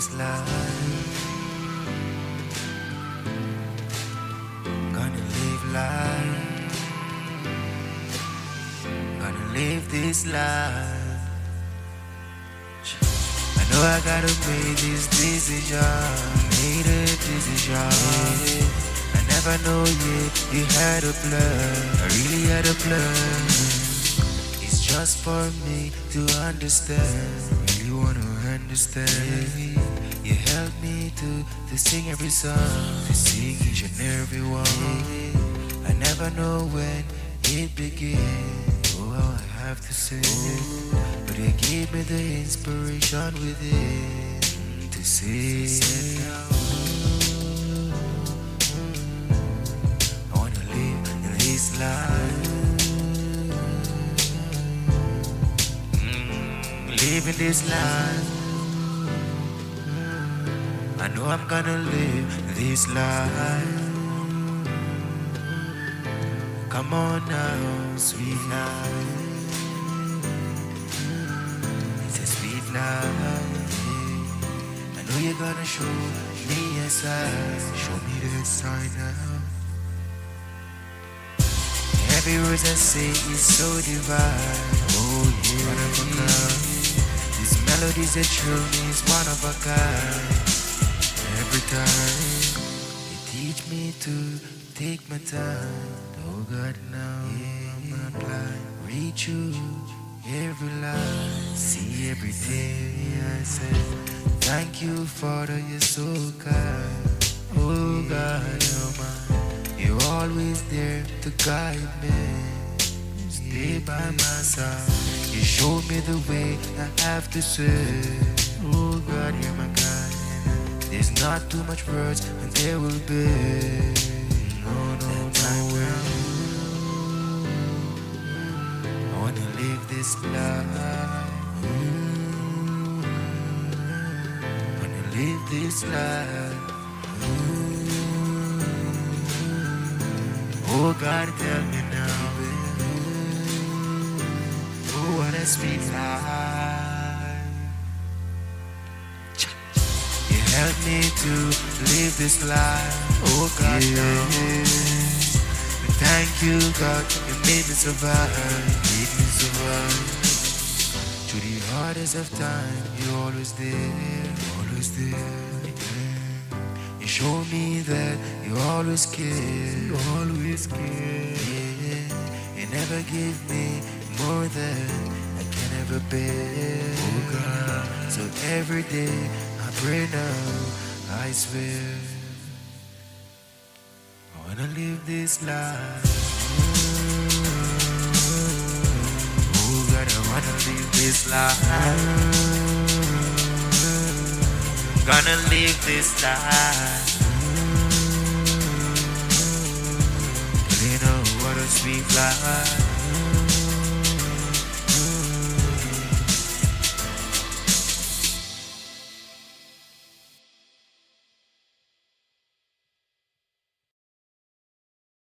this life. Gonna live life. Gonna live this life. I know I gotta make this decision. Made a decision. I never know yet you had a plan. I really had a plan. It's just for me to understand. Really wanna understand. You help me to sing every song, to sing each and every one. I never know when it begins. Oh, how I have to say it. But you gave me the inspiration within to say I wanna live in this life. Live in this life. I know I'm gonna live this life. Come on now, sweet life. It's a sweet life. I know you're gonna show me a sign. Show me the sign now. Every word I say is so divine. Oh yeah. This melody's that thrill me is one of a kind. Every time you teach me to take my time. Oh God, now I'm not blind. Read you every line, see everything I say. Thank you, Father, you're so kind. Oh God, you're mine. You're always there to guide me. Stay by my side. You show me the way I have to say. Oh God, you're my guide. There's not too much words, and there will be no time. I wanna live this life. Wanna live this life. Oh God, tell me now. Oh, what a sweet life. Help me to live this life. Oh God, thank you, God, you made me survive. Made me survive. Through the hardest of time, you're always there, always there. You show me that you always care, you always care. You never give me more than I can ever bear. Oh God, so every day I pray now, I swear I wanna live this life. Oh God, I wanna live this life. Gonna live this life. You know what a sweet life.